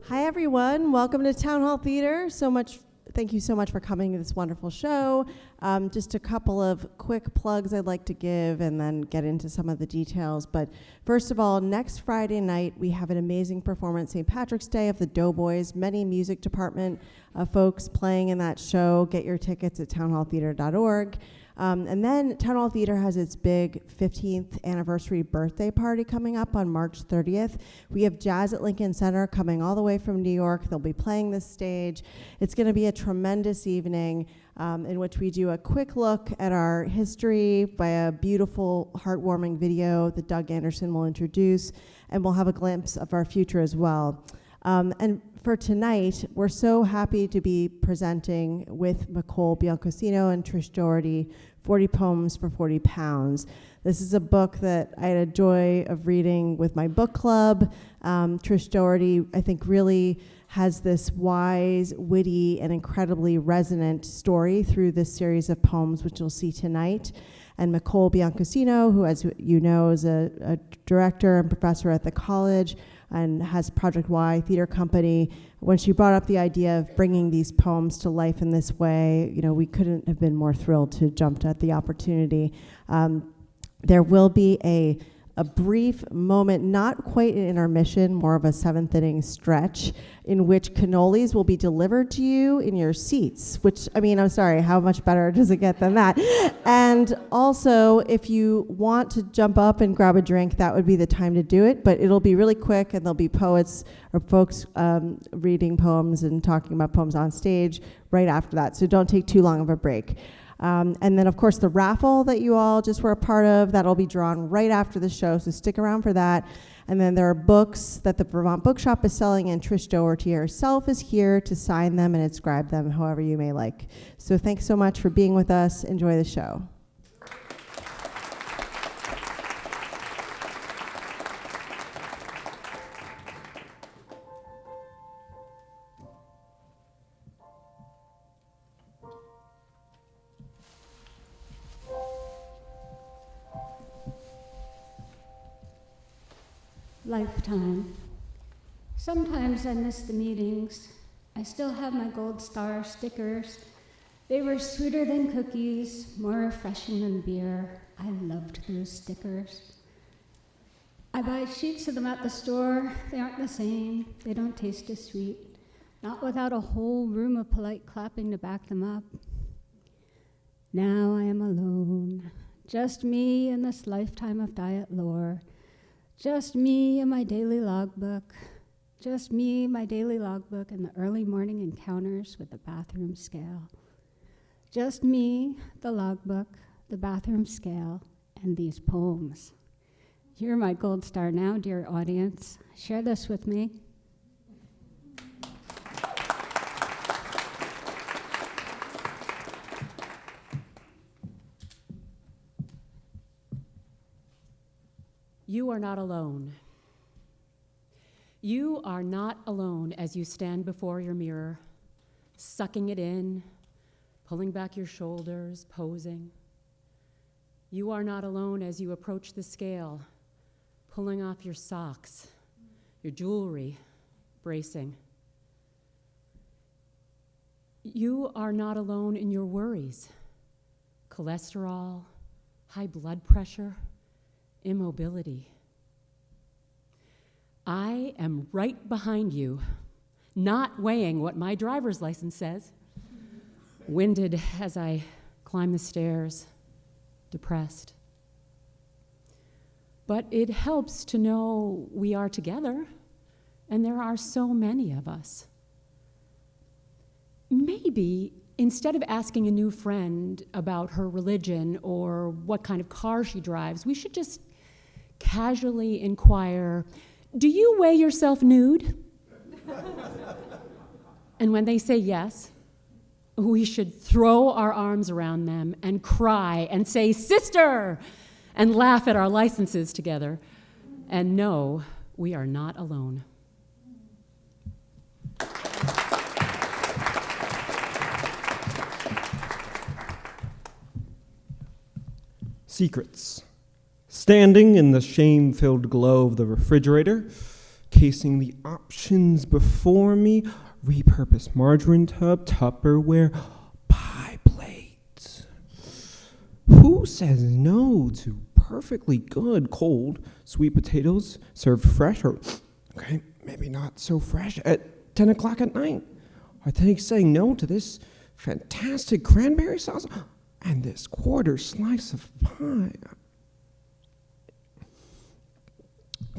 Hi, everyone. Welcome to Town Hall Theater. Thank you so much for coming to this wonderful show. Just a couple of quick plugs I'd like to give and then get into some of the details. But first of all, next Friday night, we have an amazing performance, St. Patrick's Day of the Doughboys. Many music department folks playing in that show. Get your tickets at townhalltheater.org. And then Town Hall Theater has its big 15th anniversary birthday party coming up on March 30th. We have Jazz at Lincoln Center coming all the way from New York. They'll be playing this stage. It's going to be a tremendous evening in which we do a quick look at our history by a beautiful, heartwarming video that Doug Anderson will introduce, and we'll have a glimpse of our future as well. And for tonight, we're so happy to be presenting with Michole Biancosino and Trish Dougherty, 40 Poems for 40 Pounds. This is a book that I had a joy of reading with my book club. Trish Dougherty, I think, really has this wise, witty, and incredibly resonant story through this series of poems, which you'll see tonight. And Michole Biancosino, who, as you know, is a director and professor at the college and has Project Y Theater Company. When she brought up the idea of bringing these poems to life in this way, we couldn't have been more thrilled to jump at the opportunity. There will be a brief moment, not quite an intermission, more of a seventh inning stretch, in which cannolis will be delivered to you in your seats, which, I'm sorry, how much better does it get than that? And also, if you want to jump up and grab a drink, that would be the time to do it, but it'll be really quick, and there'll be poets or folks reading poems and talking about poems on stage right after that, so don't take too long of a break. And then, of course, the raffle that you all just were a part of, that'll be drawn right after the show, so stick around for that. And then there are books that the Vermont Bookshop is selling, and Trish Dougherty herself is here to sign them and inscribe them however you may like. So thanks so much for being with us. Enjoy the show. Lifetime. Sometimes I miss the meetings. I still have my gold star stickers. They were sweeter than cookies, more refreshing than beer. I loved those stickers. I buy sheets of them at the store. They aren't the same. They don't taste as sweet. Not without a whole room of polite clapping to back them up. Now I am alone. Just me and this lifetime of diet lore. Just me and my daily logbook. Just me, my daily logbook, and the early morning encounters with the bathroom scale. Just me, the logbook, the bathroom scale, and these poems. You're my gold star now, dear audience. Share this with me. You are not alone. You are not alone as you stand before your mirror, sucking it in, pulling back your shoulders, posing. You are not alone as you approach the scale, pulling off your socks, your jewelry, bracing. You are not alone in your worries, cholesterol, high blood pressure, immobility. I am right behind you, not weighing what my driver's license says, winded as I climb the stairs, depressed. But it helps to know we are together, and there are so many of us. Maybe instead of asking a new friend about her religion or what kind of car she drives, we should just casually inquire, do you weigh yourself nude? And when they say yes, we should throw our arms around them and cry and say, sister, and laugh at our licenses together and know we are not alone. Secrets. Standing in the shame-filled glow of the refrigerator, casing the options before me. Repurpose margarine tub, Tupperware, pie plates. Who says no to perfectly good cold sweet potatoes served fresh, or okay, maybe not so fresh, at 10 o'clock at night? Are they saying no to this fantastic cranberry sauce and this quarter slice of pie?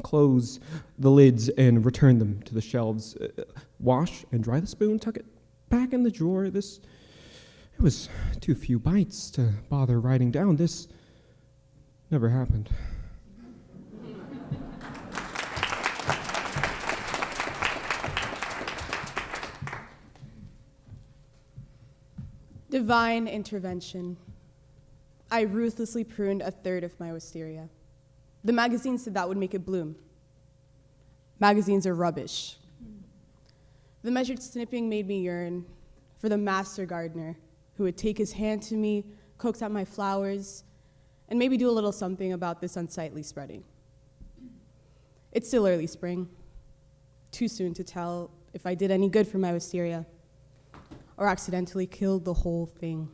Close the lids and return them to the shelves. Wash and dry the spoon, tuck it back in the drawer. It was too few bites to bother writing down. This never happened. Divine intervention. I ruthlessly pruned a third of my wisteria. The magazine said that would make it bloom. Magazines are rubbish. The measured snipping made me yearn for the master gardener who would take his hand to me, coax out my flowers, and maybe do a little something about this unsightly spreading. It's still early spring. Too soon to tell if I did any good for my wisteria or accidentally killed the whole thing.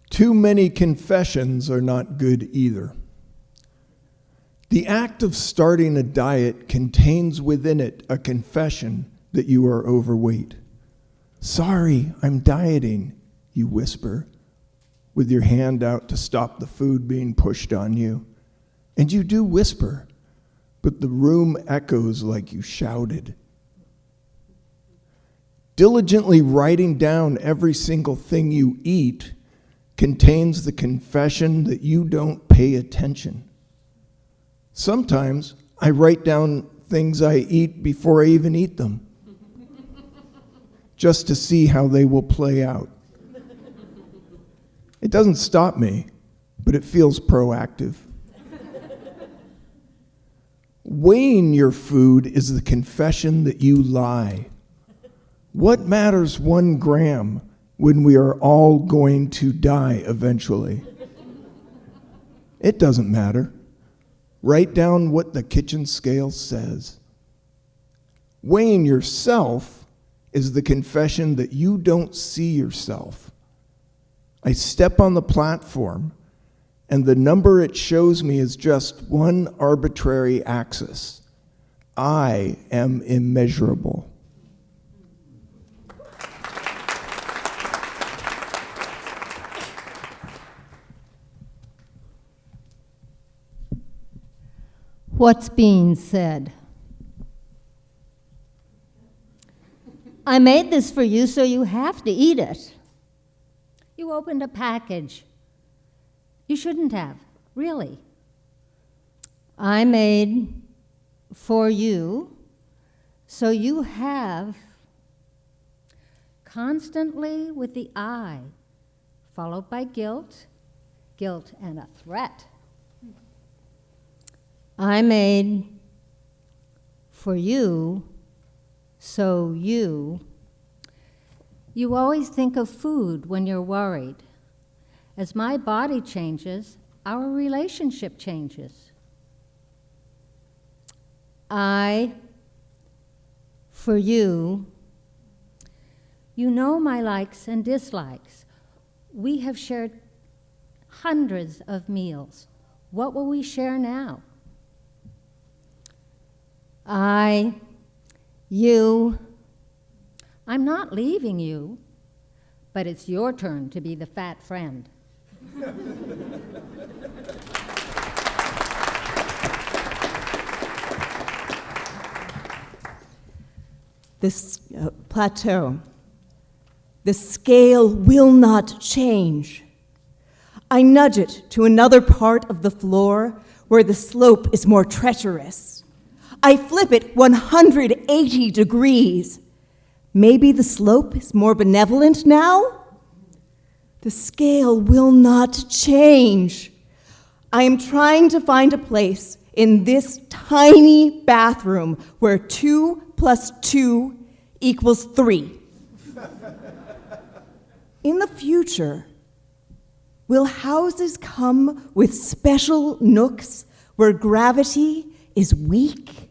Too many confessions are not good either. The act of starting a diet contains within it a confession that you are overweight. Sorry, I'm dieting, you whisper, with your hand out to stop the food being pushed on you. And you do whisper, but the room echoes like you shouted. Diligently writing down every single thing you eat contains the confession that you don't pay attention. Sometimes I write down things I eat before I even eat them, just to see how they will play out. It doesn't stop me, but it feels proactive. Weighing your food is the confession that you lie. What matters 1 gram when we are all going to die eventually? It doesn't matter. Write down what the kitchen scale says. Weighing yourself is the confession that you don't see yourself. I step on the platform, and the number it shows me is just one arbitrary axis. I am immeasurable. What's being said? I made this for you, so you have to eat it. You opened a package. You shouldn't have, really. I made for you, so you have. Constantly with the I, followed by guilt, guilt and a threat. I made for you, so you. You always think of food when you're worried. As my body changes, our relationship changes. I, for you. You know my likes and dislikes. We have shared hundreds of meals. What will we share now? I, you. I'm not leaving you, but it's your turn to be the fat friend. This Plateau, the scale will not change. I nudge it to another part of the floor where the slope is more treacherous. I flip it 180 degrees. Maybe the slope is more benevolent now? The scale will not change. I am trying to find a place in this tiny bathroom where 2 + 2 = 3. In the future, Will houses come with special nooks where gravity is weak?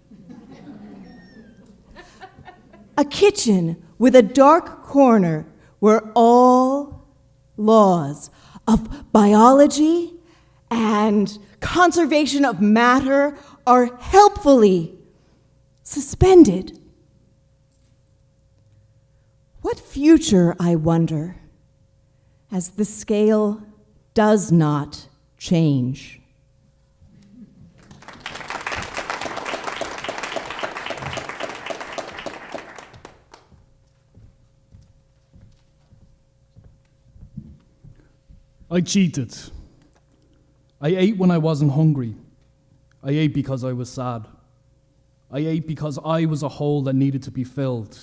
A kitchen with a dark corner where all laws of biology and conservation of matter are helpfully suspended. What future, I wonder, as the scale does not change? I cheated. I ate when I wasn't hungry. I ate because I was sad. I ate because I was a hole that needed to be filled.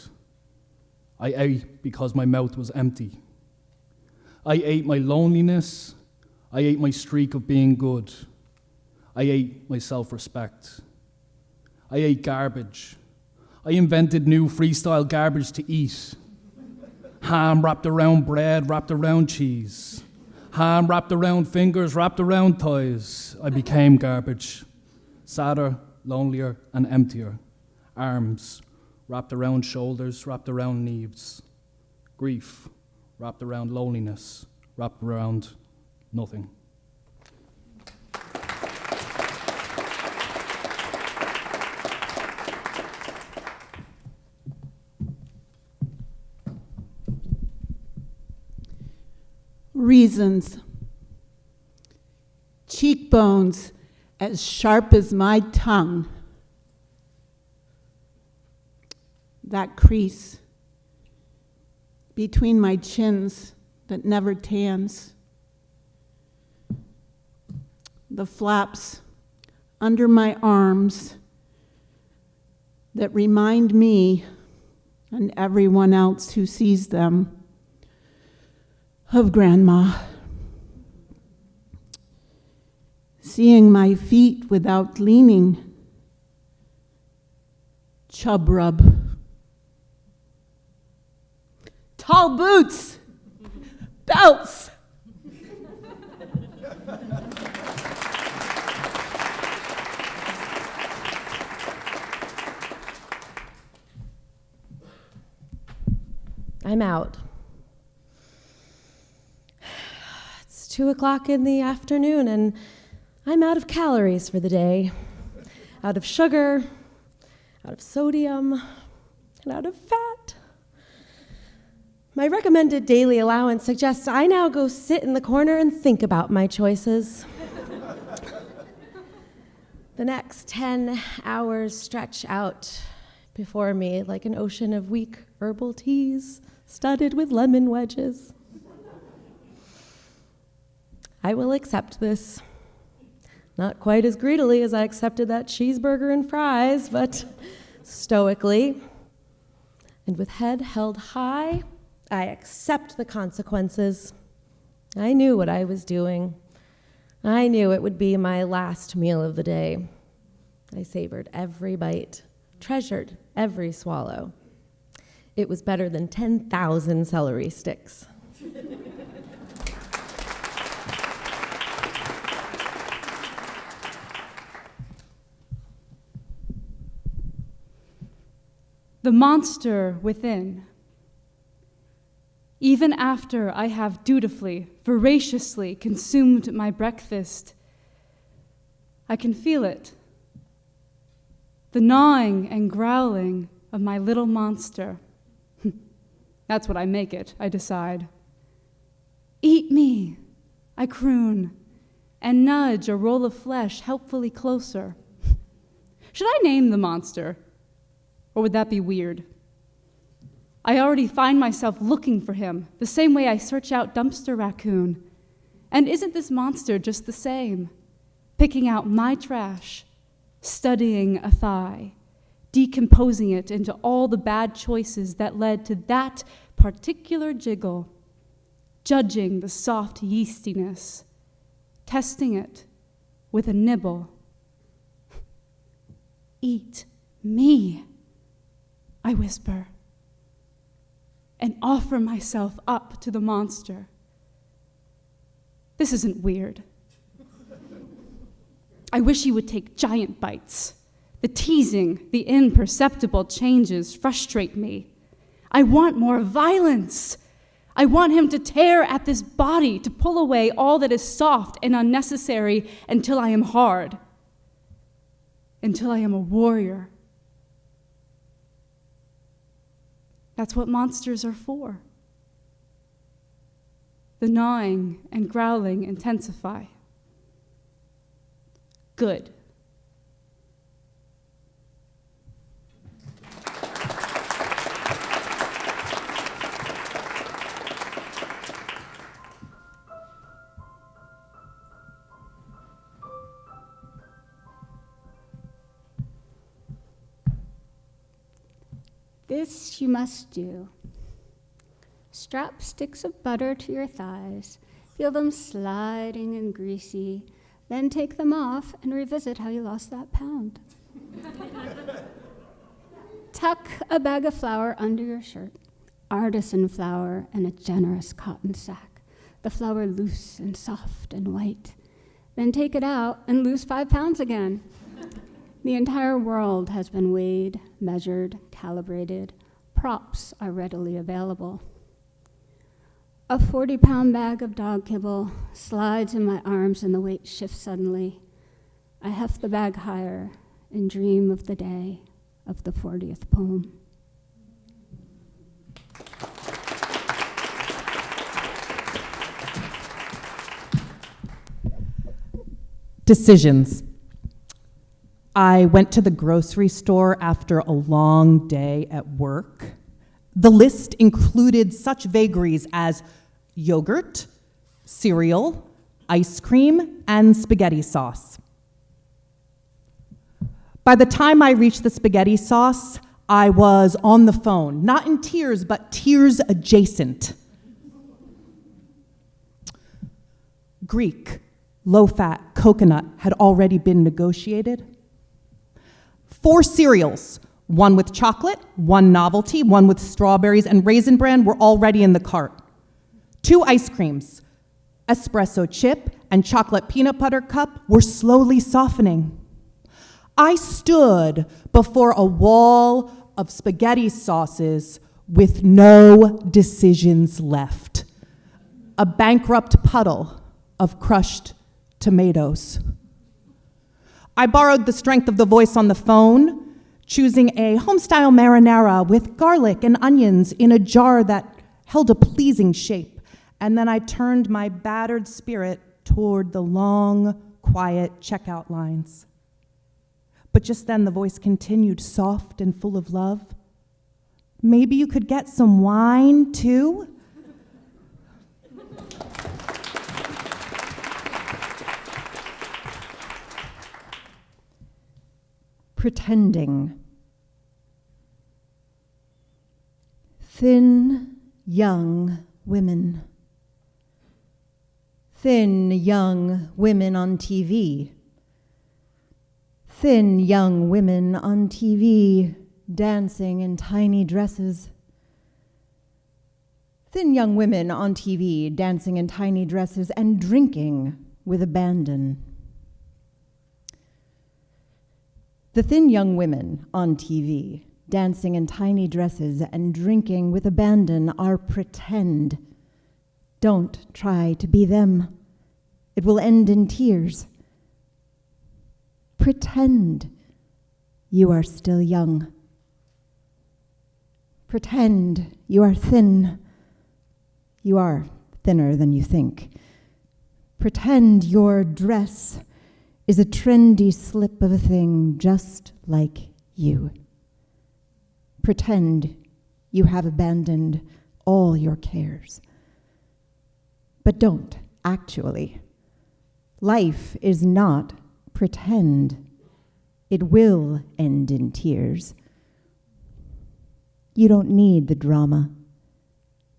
I ate because my mouth was empty. I ate my loneliness. I ate my streak of being good. I ate my self-respect. I ate garbage. I invented new freestyle garbage to eat. Ham wrapped around bread, wrapped around cheese. Ham wrapped around fingers, wrapped around thighs. I became garbage. Sadder, lonelier, and emptier. Arms wrapped around shoulders, wrapped around knees. Grief wrapped around loneliness, wrapped around nothing. Reasons. Cheekbones as sharp as my tongue. That crease between my chins that never tans. The flaps under my arms that remind me and everyone else who sees them of Grandma. Seeing my feet without leaning. Chub rub. Tall boots. Belts. I'm out. It's 2 o'clock in the afternoon, and I'm out of calories for the day. Out of sugar, out of sodium, and out of fat. My recommended daily allowance suggests I now go sit in the corner and think about my choices. The next 10 hours stretch out before me like an ocean of weak herbal teas studded with lemon wedges. I will accept this. Not quite as greedily as I accepted that cheeseburger and fries, but stoically. And with head held high, I accept the consequences. I knew what I was doing. I knew it would be my last meal of the day. I savored every bite, treasured every swallow. It was better than 10,000 celery sticks. The monster within. Even after I have dutifully, voraciously consumed my breakfast, I can feel it. The gnawing and growling of my little monster. That's what I make it, I decide. Eat me, I croon, and nudge a roll of flesh helpfully closer. Should I name the monster? Or would that be weird? I already find myself looking for him, the same way I search out dumpster raccoon. And isn't this monster just the same? Picking out my trash, studying a thigh, decomposing it into all the bad choices that led to that particular jiggle, judging the soft yeastiness, testing it with a nibble. Eat me, I whisper, and offer myself up to the monster. This isn't weird. I wish he would take giant bites. The teasing, the imperceptible changes frustrate me. I want more violence. I want him to tear at this body, to pull away all that is soft and unnecessary until I am hard, until I am a warrior. That's what monsters are for. The gnawing and growling intensify. Good. This you must do. Strap sticks of butter to your thighs, feel them sliding and greasy, then take them off and revisit how you lost that pound. Tuck a bag of flour under your shirt, artisan flour and a generous cotton sack, the flour loose and soft and white. Then take it out and lose 5 pounds again. The entire world has been weighed, measured, calibrated. Props are readily available. A 40-pound bag of dog kibble slides in my arms and the weight shifts suddenly. I heft the bag higher and dream of the day of the 40th poem. Decisions. I went to the grocery store after a long day at work. The list included such vagaries as yogurt, cereal, ice cream, and spaghetti sauce. By the time I reached the spaghetti sauce, I was on the phone, not in tears, but tears adjacent. Greek, low-fat, coconut had already been negotiated. 4 cereals, one with chocolate, one novelty, one with strawberries, and Raisin Bran were already in the cart. 2 ice creams, espresso chip and chocolate peanut butter cup were slowly softening. I stood before a wall of spaghetti sauces with no decisions left. A bankrupt puddle of crushed tomatoes. I borrowed the strength of the voice on the phone, choosing a homestyle marinara with garlic and onions in a jar that held a pleasing shape, and then I turned my battered spirit toward the long, quiet checkout lines. But just then the voice continued, soft and full of love. Maybe you could get some wine, too? Pretending. Thin, young women. Thin, young women on TV. Thin, young women on TV dancing in tiny dresses. Thin, young women on TV dancing in tiny dresses and drinking with abandon. The thin young women on TV, dancing in tiny dresses and drinking with abandon, are pretend. Don't try to be them. It will end in tears. Pretend you are still young. Pretend you are thin. You are thinner than you think. Pretend your dress is a trendy slip of a thing just like you. Pretend you have abandoned all your cares. But don't, actually. Life is not pretend. It will end in tears. You don't need the drama.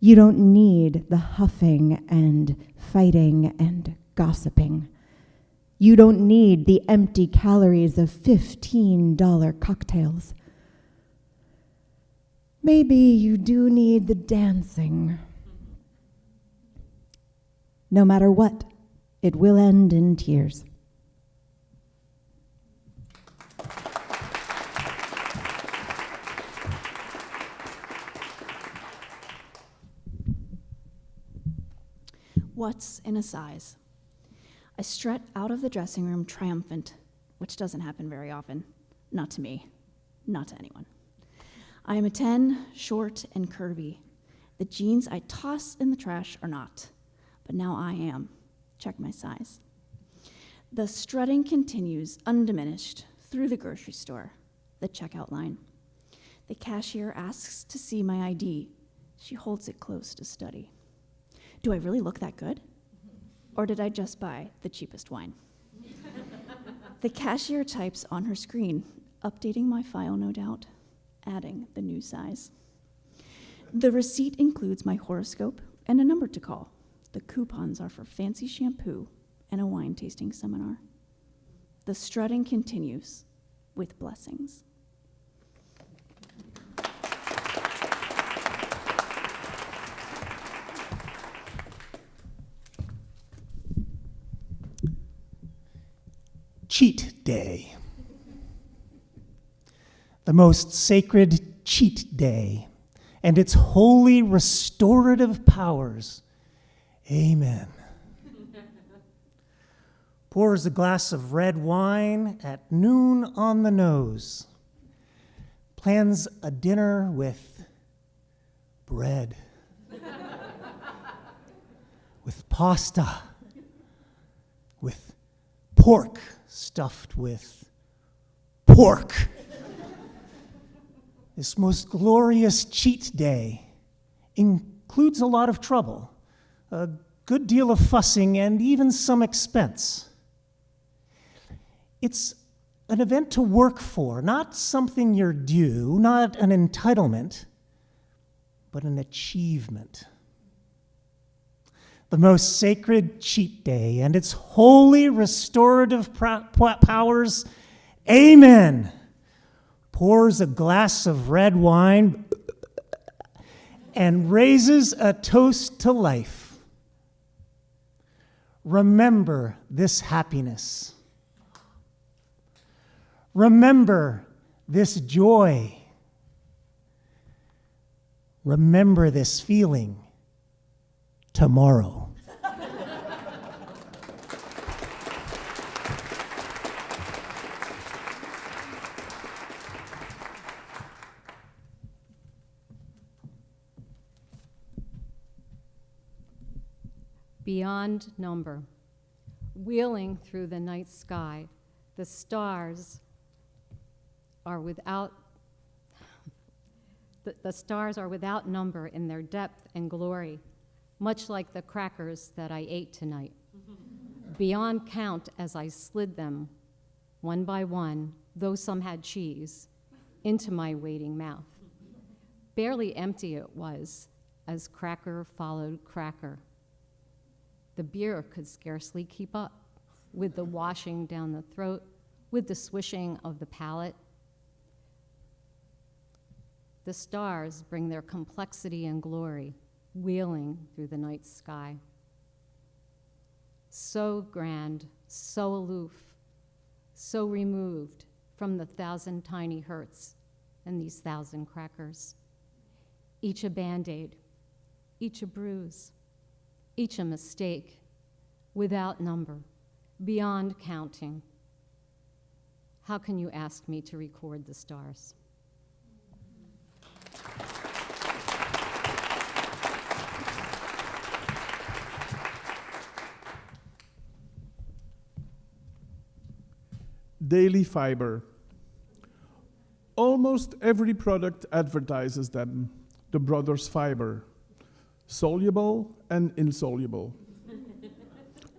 You don't need the huffing and fighting and gossiping. You don't need the empty calories of $15 cocktails. Maybe you do need the dancing. No matter what It will end in tears. What's in a size? I strut out of the dressing room triumphant, which doesn't happen very often. Not to me, not to anyone. I am a 10, short and curvy. The jeans I toss in the trash are not, but now I am. Check my size. The strutting continues undiminished through the grocery store, the checkout line. The cashier asks to see my ID. She holds it close to study. Do I really look that good? Or did I just buy the cheapest wine? The cashier types on her screen, updating my file, no doubt, adding the new size. The receipt includes my horoscope and a number to call. The coupons are for fancy shampoo and a wine tasting seminar. The strutting continues with blessings. Cheat day. The most sacred cheat day and its holy restorative powers. Amen. Pours a glass of red wine at noon on the nose. Plans a dinner with bread, with pasta, with pork stuffed with pork. This most glorious cheat day includes a lot of trouble, a good deal of fussing, and even some expense. It's an event to work for, not something you're due, not an entitlement, but an achievement. The most sacred cheat day and its holy restorative powers, amen, pours a glass of red wine and raises a toast to life. Remember this happiness. Remember this joy. Remember this feeling tomorrow. Beyond number, wheeling through the night sky, the stars are without number in their depth and glory, much like the crackers that I ate tonight. Beyond count as I slid them, one by one, though some had cheese, into my waiting mouth. Barely empty it was, as cracker followed cracker. The beer could scarcely keep up with the washing down the throat, with the swishing of the palate. The stars bring their complexity and glory, wheeling through the night sky. So grand, so aloof, so removed from the 1,000 tiny hurts and these 1,000 crackers. Each a Band-Aid, each a bruise, each a mistake, without number, beyond counting. How can you ask me to record the stars? Daily fiber. Almost every product advertises them, the brothers fiber, soluble and insoluble.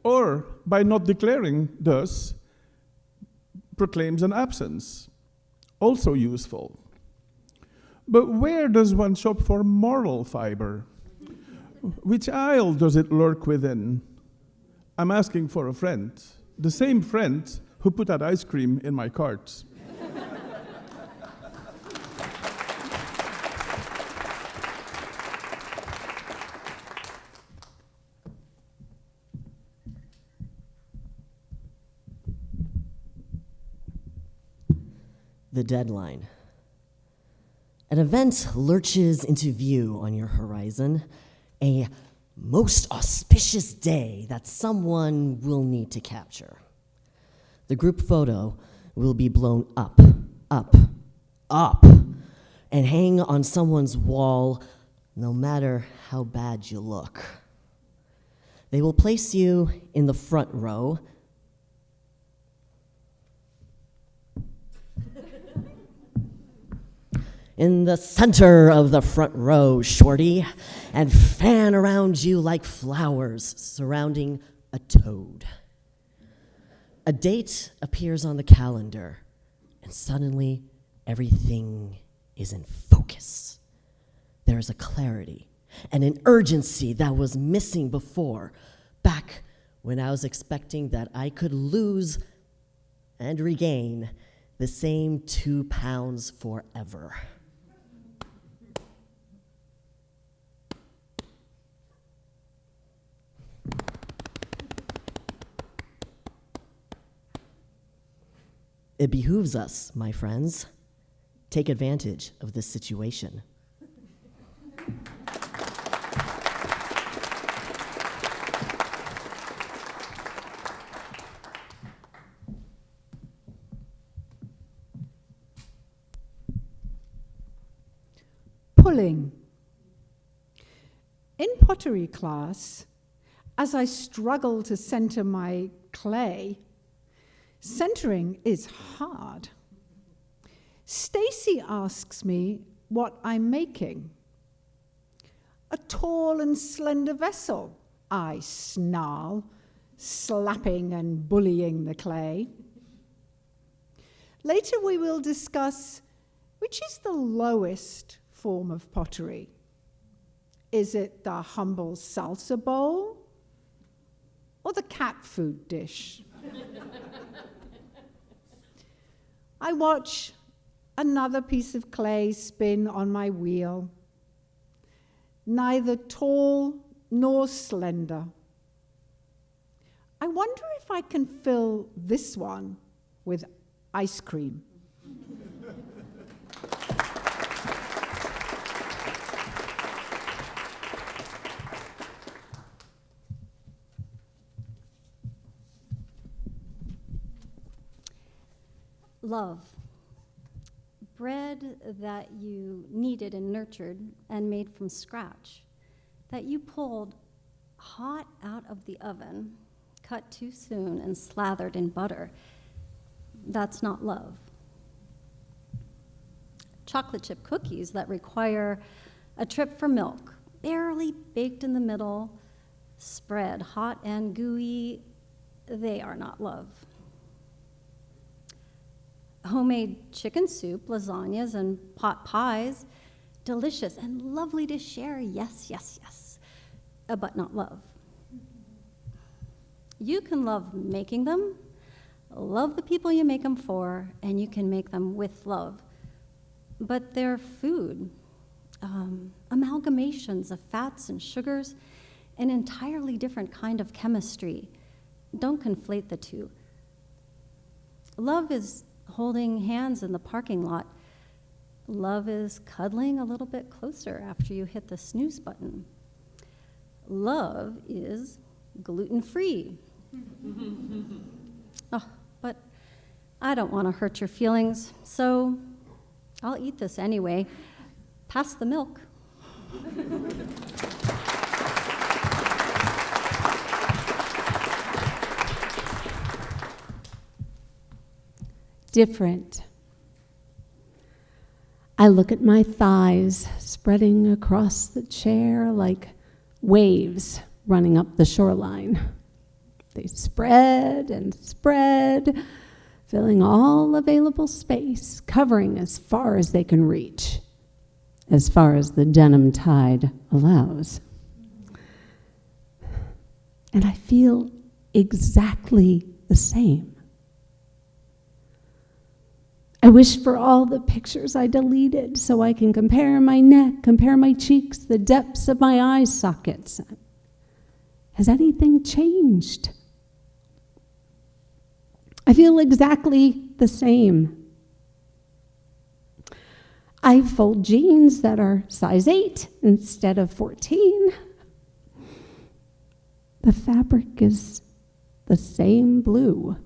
Or, by not declaring thus, proclaims an absence, also useful. But where does one shop for moral fiber? Which aisle does it lurk within? I'm asking for a friend, the same friend who put that ice cream in my cart. the deadline. An event lurches into view on your horizon, a most auspicious day that someone will need to capture. The group photo will be blown up, up, up, and hang on someone's wall no matter how bad you look. They will place you in the front row. In the center of the front row, shorty, and fan around you like flowers surrounding a toad. A date appears on the calendar, and suddenly everything is in focus. There is a clarity and an urgency that was missing before, back when I was expecting that I could lose and regain the same 2 pounds forever. It behooves us, my friends, take advantage of this situation. Pulling. In pottery class, as I struggle to center my clay, centering is hard. Stacy asks me what I'm making. A tall and slender vessel, I snarl, slapping and bullying the clay. Later we will discuss which is the lowest form of pottery. Is it the humble salsa bowl or the cat food dish? I watch another piece of clay spin on my wheel, neither tall nor slender. I wonder if I can fill this one with ice cream. Love. Bread that you kneaded and nurtured and made from scratch, that you pulled hot out of the oven, cut too soon and slathered in butter. That's not love. Chocolate chip cookies that require a trip for milk, barely baked in the middle, spread hot and gooey, they are not love. Homemade chicken soup, lasagnas, and pot pies, delicious and lovely to share, yes, yes, yes, but not love. You can love making them, love the people you make them for, and you can make them with love. But they're food, amalgamations of fats and sugars, an entirely different kind of chemistry. Don't conflate the two. Love is holding hands in the parking lot. Love is cuddling a little bit closer after you hit the snooze button. Love is gluten-free. Oh, but I don't want to hurt your feelings, so I'll eat this anyway. Pass the milk. Different. I look at my thighs spreading across the chair like waves running up the shoreline. They spread and spread, filling all available space, covering as far as they can reach, as far as the denim tide allows. And I feel exactly the same. I wish for all the pictures I deleted so I can compare my neck, compare my cheeks, the depths of my eye sockets. Has anything changed? I feel exactly the same. I fold jeans that are size 8 instead of 14. The fabric is the same blue.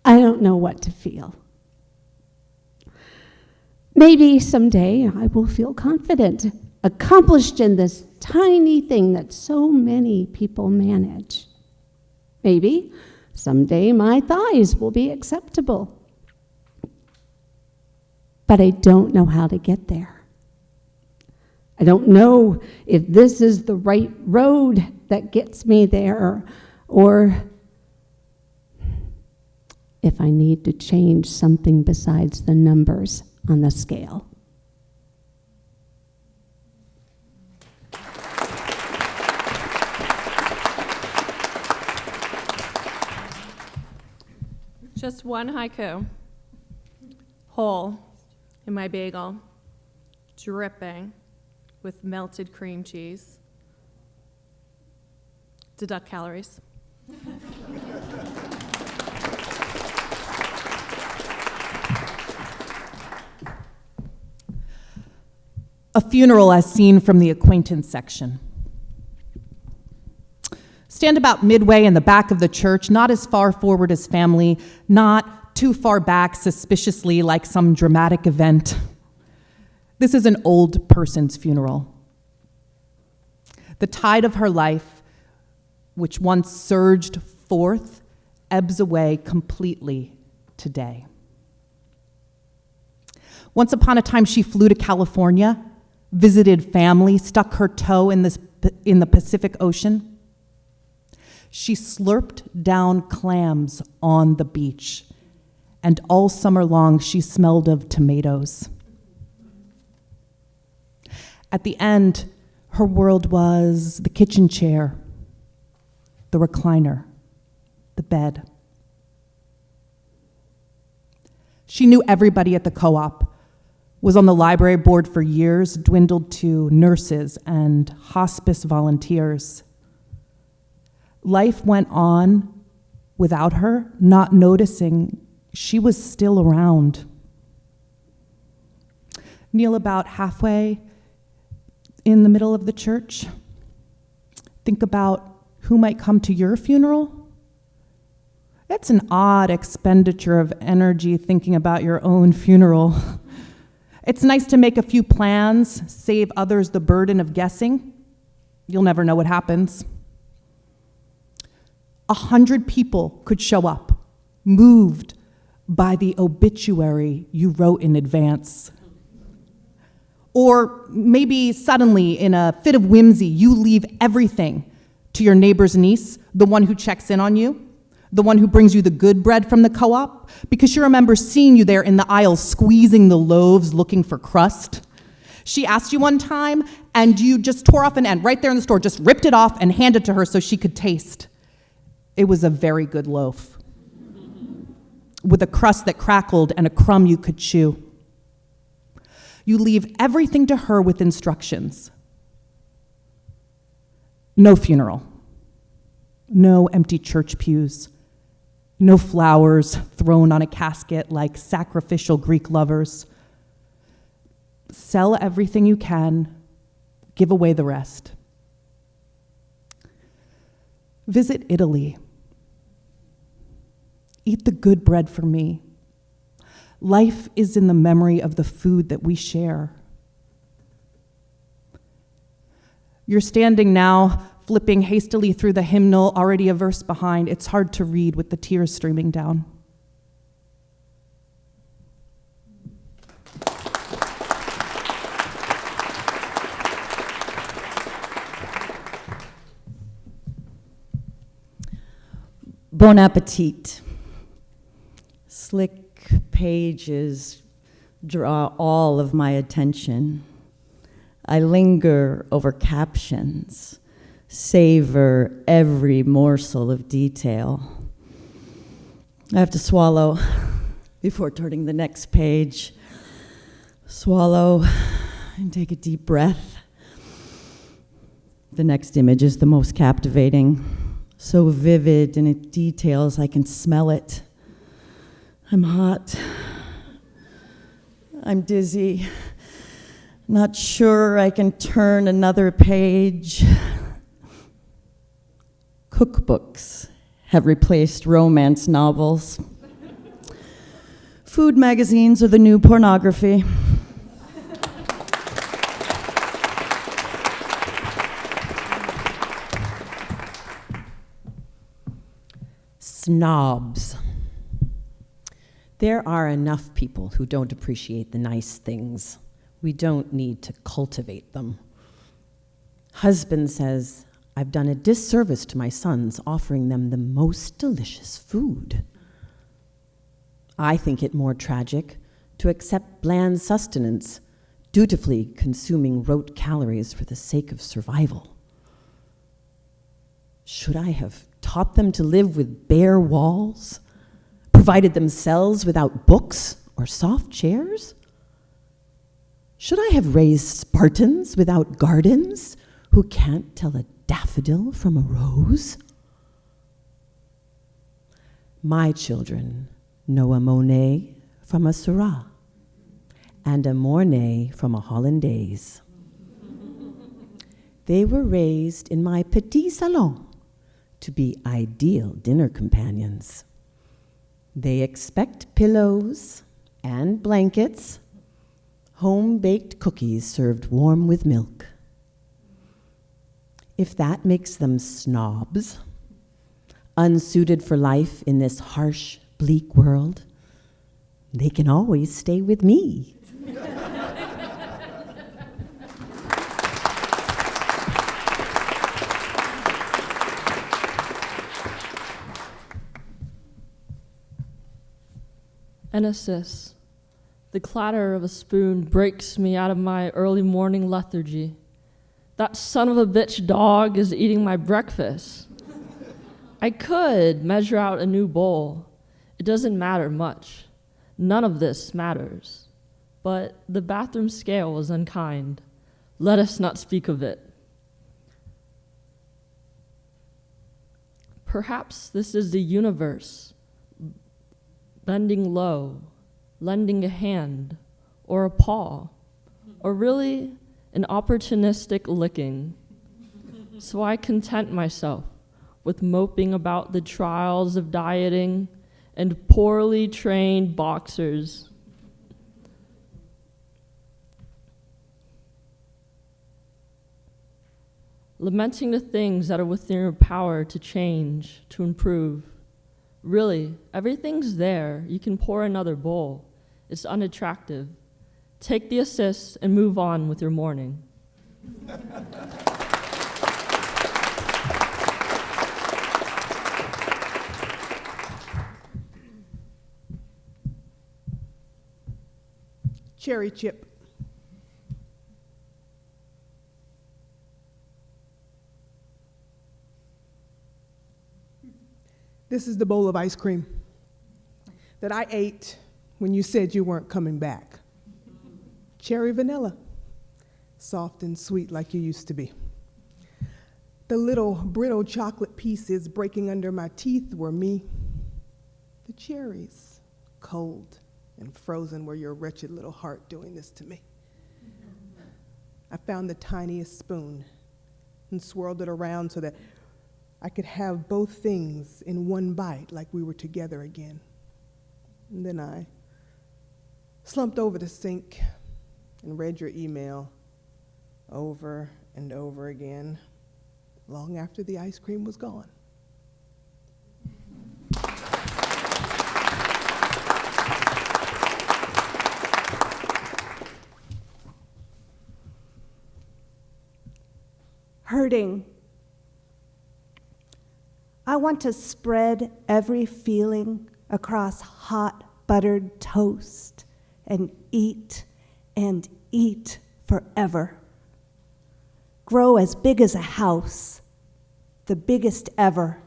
I don't know what to feel. Maybe someday I will feel confident, accomplished in this tiny thing that so many people manage. Maybe someday my thighs will be acceptable. But I don't know how to get there. I don't know if this is the right road that gets me there, or if I need to change something besides the numbers on the scale. Just one haiku. Hole in my bagel, dripping with melted cream cheese. Deduct calories. A funeral as seen from the acquaintance section. Stand about midway in the back of the church, not as far forward as family, not too far back suspiciously like some dramatic event. This is an old person's funeral. The tide of her life, which once surged forth, ebbs away completely today. Once upon a time, she flew to California, visited family, stuck her toe in the Pacific Ocean. She slurped down clams on the beach, and all summer long she smelled of tomatoes. At the end, her world was the kitchen chair, the recliner, the bed. She knew everybody at the co-op, was on the library board for years, dwindled to nurses and hospice volunteers. Life went on without her, not noticing she was still around. Kneel about halfway in the middle of the church. Think about who might come to your funeral. It's an odd expenditure of energy thinking about your own funeral. It's nice to make a few plans, save others the burden of guessing. You'll never know what happens. 100 people could show up, moved by the obituary you wrote in advance. Or maybe suddenly, in a fit of whimsy, you leave everything to your neighbor's niece, the one who checks in on you, the one who brings you the good bread from the co-op, because she remembers seeing you there in the aisle squeezing the loaves looking for crust. She asked you one time, and you just tore off an end right there in the store, just ripped it off and handed it to her so she could taste. It was a very good loaf, with a crust that crackled and a crumb you could chew. You leave everything to her with instructions. No funeral, no empty church pews, no flowers thrown on a casket like sacrificial Greek lovers. Sell everything you can, give away the rest. Visit Italy. Eat the good bread for me. Life is in the memory of the food that we share. You're standing now, flipping hastily through the hymnal, already a verse behind. It's hard to read with the tears streaming down. Bon appetit. Slick pages draw all of my attention. I linger over captions, savor every morsel of detail. I have to swallow before turning the next page. Swallow and take a deep breath. The next image is the most captivating, so vivid in its details I can smell it. I'm hot. I'm dizzy. Not sure I can turn another page. Cookbooks have replaced romance novels. Food magazines are the new pornography. Snobs. There are enough people who don't appreciate the nice things. We don't need to cultivate them. Husband says, I've done a disservice to my sons offering them the most delicious food. I think it more tragic to accept bland sustenance, dutifully consuming rote calories for the sake of survival. Should I have taught them to live with bare walls? Provided themselves without books or soft chairs? Should I have raised Spartans without gardens who can't tell a daffodil from a rose? My children know a Monet from a Seurat and a Mornay from a Hollandaise. They were raised in my petit salon to be ideal dinner companions. They expect pillows and blankets, home-baked cookies served warm with milk. If that makes them snobs, unsuited for life in this harsh, bleak world, they can always stay with me. Enesis, the clatter of a spoon breaks me out of my early morning lethargy. That son of a bitch dog is eating my breakfast. I could measure out a new bowl. It doesn't matter much. None of this matters. But the bathroom scale was unkind. Let us not speak of it. Perhaps this is the universe, bending low, lending a hand, or a paw, or really an opportunistic licking. So I content myself with moping about the trials of dieting and poorly trained boxers. Lamenting the things that are within your power to change, to improve. Really, everything's there. You can pour another bowl. It's unattractive. Take the assist and move on with your morning. Cherry chip. This is the bowl of ice cream that I ate when you said you weren't coming back. Cherry vanilla, soft and sweet like you used to be. The little brittle chocolate pieces breaking under my teeth were me. The cherries, cold and frozen, were your wretched little heart doing this to me. I found the tiniest spoon and swirled it around so that I could have both things in one bite like we were together again. And then I slumped over the sink and read your email over and over again, long after the ice cream was gone. Hurting. I want to spread every feeling across hot buttered toast and eat forever. Grow as big as a house, the biggest ever,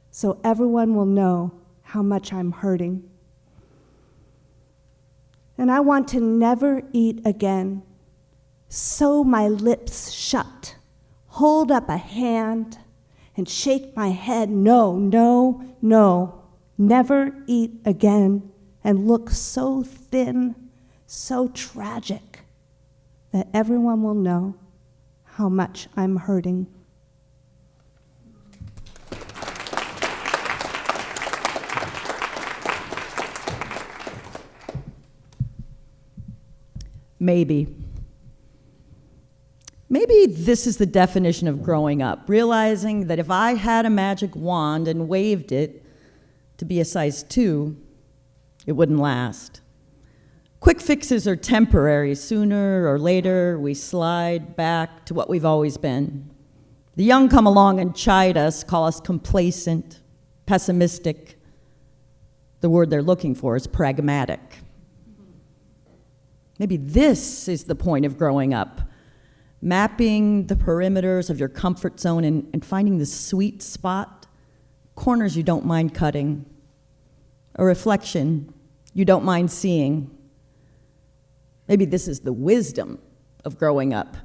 so everyone will know how much I'm hurting. And I want to never eat again, sew my lips shut, hold up a hand, and shake my head, no, no, no, never eat again, and look so thin, so tragic, that everyone will know how much I'm hurting. Maybe. Maybe this is the definition of growing up, realizing that if I had a magic wand and waved it to be a size 2, it wouldn't last. Quick fixes are temporary. Sooner or later, we slide back to what we've always been. The young come along and chide us, call us complacent, pessimistic. The word they're looking for is pragmatic. Maybe this is the point of growing up, mapping the perimeters of your comfort zone and finding the sweet spot, corners you don't mind cutting, a reflection you don't mind seeing. Maybe this is the wisdom of growing up,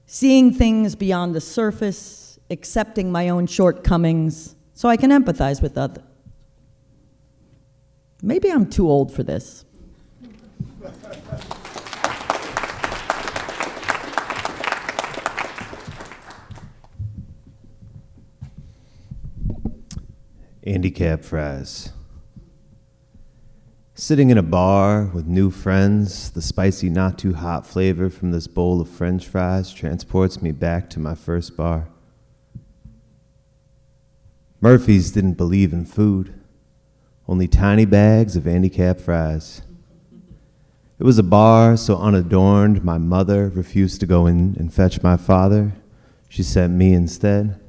seeing things beyond the surface, accepting my own shortcomings so I can empathize with others. Maybe I'm too old for this. Handicapped Fries. Sitting in a bar with new friends, the spicy not too hot flavor from this bowl of French fries transports me back to my first bar. Murphy's didn't believe in food, only tiny bags of handicapped fries. It was a bar so unadorned, my mother refused to go in and fetch my father. She sent me instead.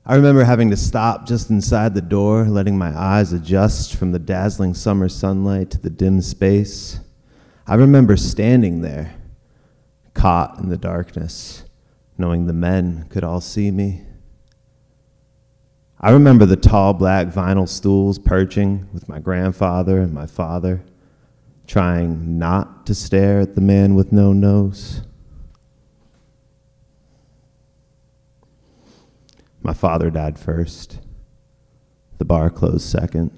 I remember having to stop just inside the door, letting my eyes adjust from the dazzling summer sunlight to the dim space. I remember standing there, caught in the darkness, knowing the men could all see me. I remember the tall black vinyl stools perching with my grandfather and my father, trying not to stare at the man with no nose. My father died first. The bar closed second.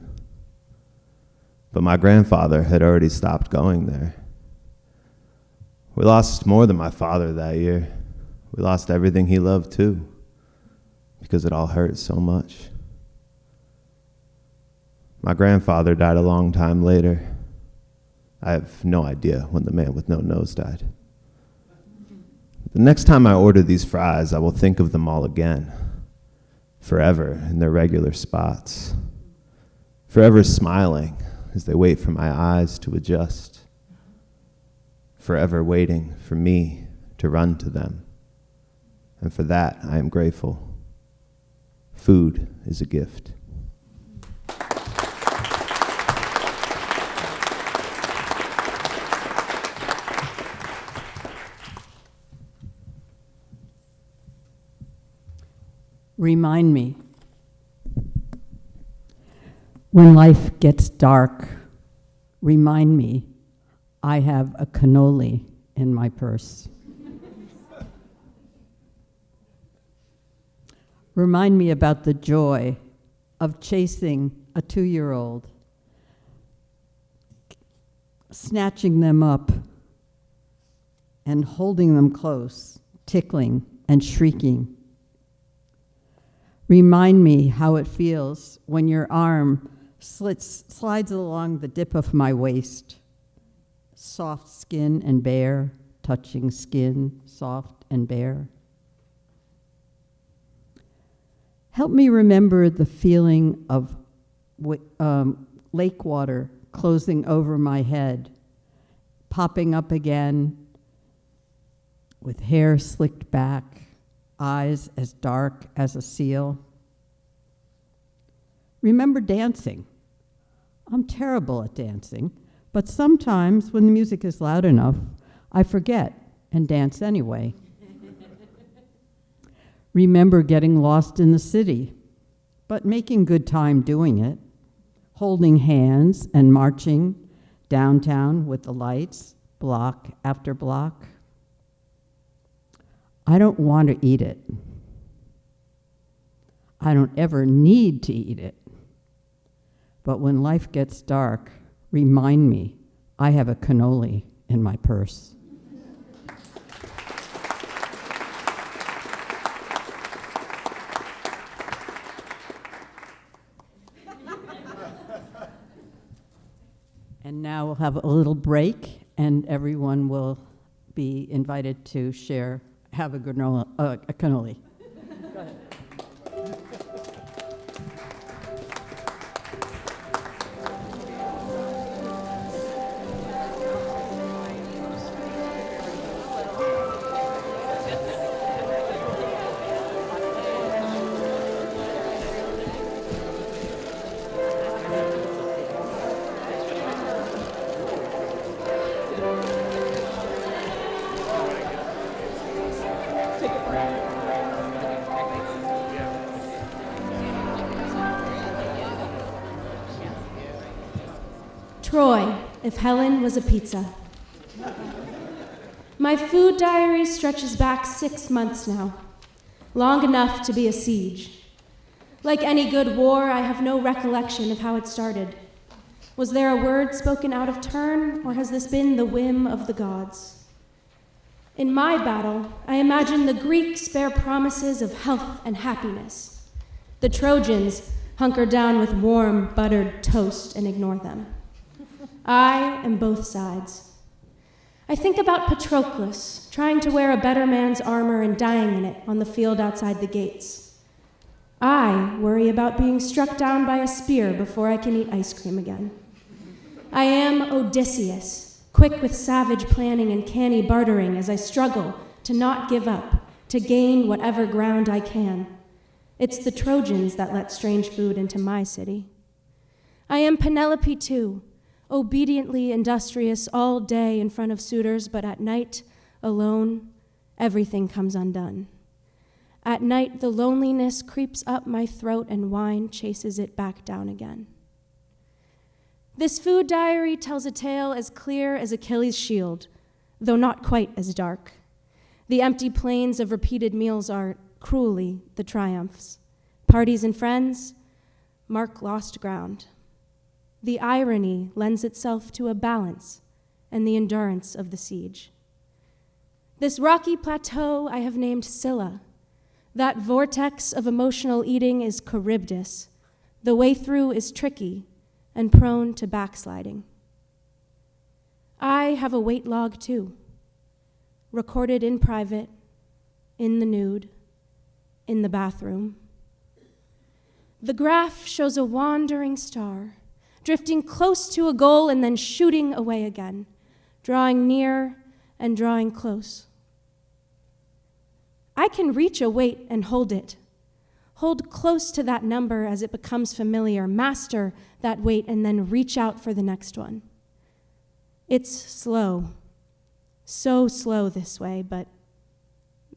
But my grandfather had already stopped going there. We lost more than my father that year. We lost everything he loved too, because it all hurt so much. My grandfather died a long time later. I have no idea when the man with no nose died. The next time I order these fries, I will think of them all again. Forever in their regular spots, forever smiling as they wait for my eyes to adjust, forever waiting for me to run to them. And for that, I am grateful. Food is a gift. Remind me. When life gets dark, remind me I have a cannoli in my purse. Remind me about the joy of chasing a 2-year-old, snatching them up and holding them close, tickling and shrieking. Remind me how it feels when your arm slides along the dip of my waist. Soft skin and bare, touching skin, soft and bare. Help me remember the feeling of lake water closing over my head, popping up again with hair slicked back, eyes as dark as a seal. Remember dancing. I'm terrible at dancing, but sometimes when the music is loud enough, I forget and dance anyway. Remember getting lost in the city, but making good time doing it, holding hands and marching downtown with the lights, block after block. I don't want to eat it. I don't ever need to eat it. But when life gets dark, remind me I have a cannoli in my purse. And now we'll have a little break, and everyone will be invited to have a cannoli. Go ahead. Troy, if Helen was a pizza. My food diary stretches back 6 months now, long enough to be a siege. Like any good war, I have no recollection of how it started. Was there a word spoken out of turn, or has this been the whim of the gods? In my battle, I imagine the Greeks bear promises of health and happiness. The Trojans hunker down with warm, buttered toast and ignore them. I am both sides. I think about Patroclus trying to wear a better man's armor and dying in it on the field outside the gates. I worry about being struck down by a spear before I can eat ice cream again. I am Odysseus, quick with savage planning and canny bartering as I struggle to not give up, to gain whatever ground I can. It's the Trojans that let strange food into my city. I am Penelope too, obediently industrious all day in front of suitors, but at night, alone, everything comes undone. At night, the loneliness creeps up my throat and wine chases it back down again. This food diary tells a tale as clear as Achilles' shield, though not quite as dark. The empty plains of repeated meals are cruelly the triumphs. Parties and friends mark lost ground. The irony lends itself to a balance and the endurance of the siege. This rocky plateau I have named Scylla. That vortex of emotional eating is Charybdis. The way through is tricky and prone to backsliding. I have a weight log too, recorded in private, in the nude, in the bathroom. The graph shows a wandering star, drifting close to a goal and then shooting away again, drawing near and drawing close. I can reach a weight and hold it, hold close to that number as it becomes familiar, master that weight, and then reach out for the next one. It's slow, so slow this way, but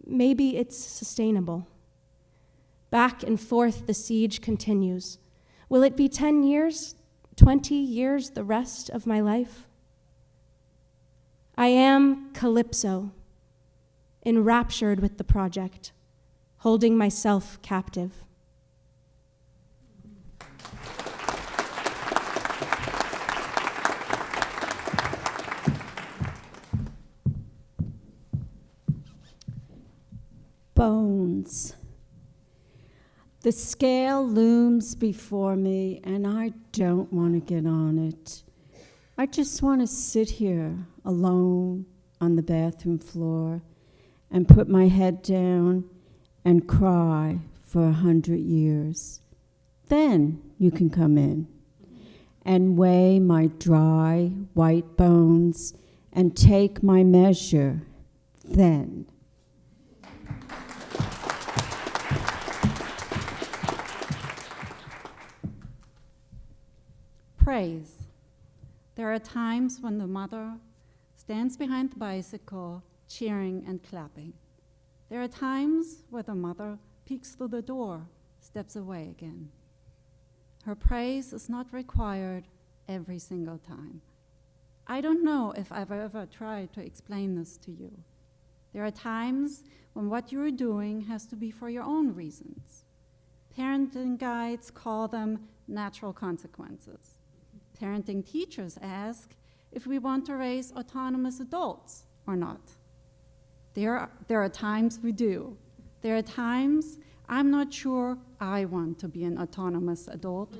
maybe it's sustainable. Back and forth the siege continues. Will it be 10 years? 20 years, the rest of my life? I am Calypso, enraptured with the project, holding myself captive. Bones. The scale looms before me, and I don't want to get on it. I just want to sit here alone on the bathroom floor and put my head down and cry for 100 years. Then you can come in and weigh my dry, white bones and take my measure. Then. Praise. There are times when the mother stands behind the bicycle, cheering and clapping. There are times where the mother peeks through the door, steps away again. Her praise is not required every single time. I don't know if I've ever tried to explain this to you. There are times when what you're doing has to be for your own reasons. Parenting guides call them natural consequences. Parenting teachers ask if we want to raise autonomous adults or not. There are times we do. There are times I'm not sure I want to be an autonomous adult.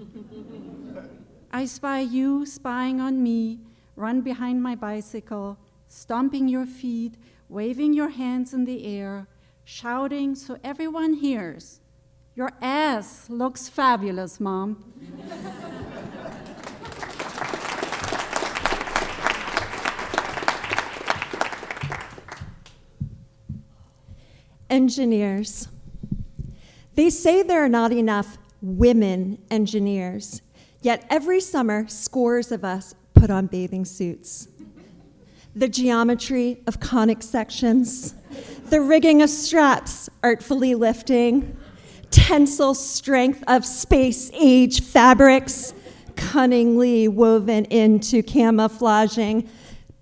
I spy you spying on me, run behind my bicycle, stomping your feet, waving your hands in the air, shouting so everyone hears, "Your ass looks fabulous, Mom." Engineers. They say there are not enough women engineers, yet every summer, scores of us put on bathing suits. The geometry of conic sections, the rigging of straps artfully lifting, tensile strength of space-age fabrics cunningly woven into camouflaging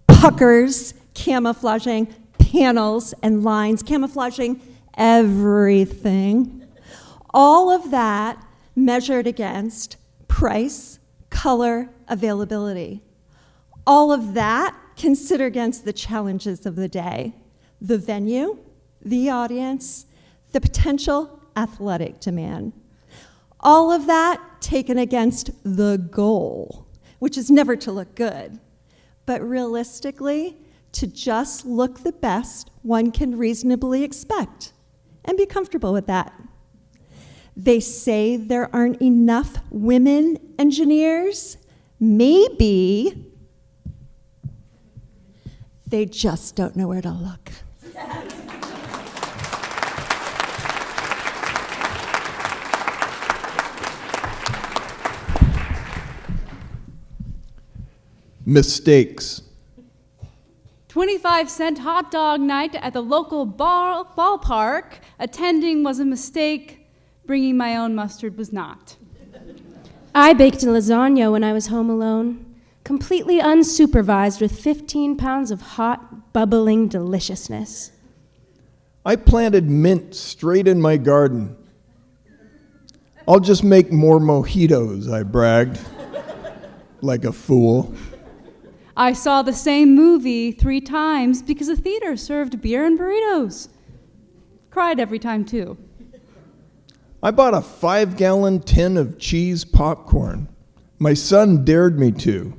puckers, camouflaging panels and lines, camouflaging everything. All of that measured against price, color, availability. All of that considered against the challenges of the day, the venue, the audience, the potential athletic demand. All of that taken against the goal, which is never to look good, but realistically, to just look the best one can reasonably expect and be comfortable with that. They say there aren't enough women engineers. Maybe they just don't know where to look. Mistakes. 25-cent hot dog night at the local ballpark. Attending was a mistake. Bringing my own mustard was not. I baked a lasagna when I was home alone, completely unsupervised with 15 pounds of hot, bubbling deliciousness. I planted mint straight in my garden. I'll just make more mojitos, I bragged, like a fool. I saw the same movie 3 times because the theater served beer and burritos. Cried every time, too. I bought a 5-gallon tin of cheese popcorn. My son dared me to,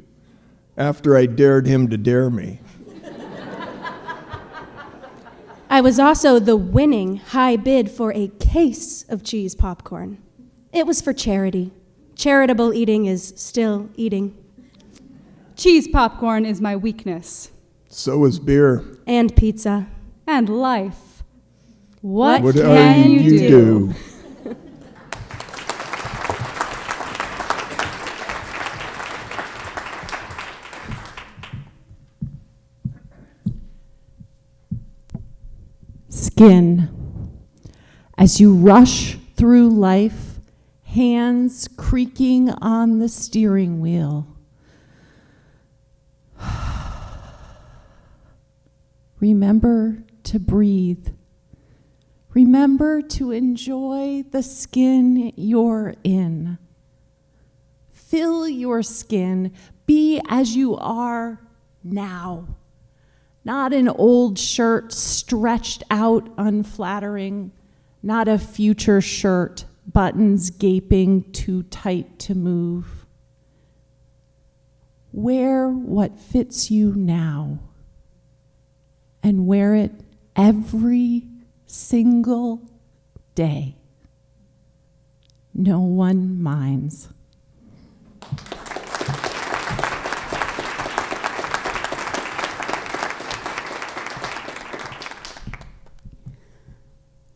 after I dared him to dare me. I was also the winning high bid for a case of cheese popcorn. It was for charity. Charitable eating is still eating. Cheese popcorn is my weakness. So is beer. And pizza. And life. What can you do? Skin. As you rush through life, hands creaking on the steering wheel. Remember to breathe. Remember to enjoy the skin you're in. Fill your skin. Be as you are now. Not an old shirt stretched out unflattering. Not a future shirt, buttons gaping too tight to move. Wear what fits you now. And wear it every single day. No one minds.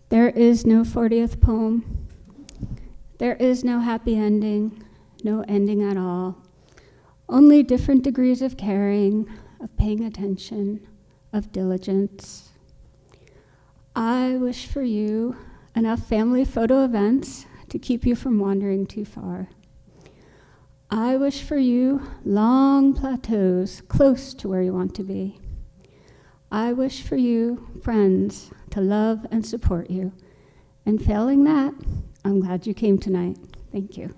There is no 40th poem. There is no happy ending, no ending at all. Only different degrees of caring, of paying attention, of diligence. I wish for you enough family photo events to keep you from wandering too far. I wish for you long plateaus close to where you want to be. I wish for you friends to love and support you. And failing that, I'm glad you came tonight. Thank you.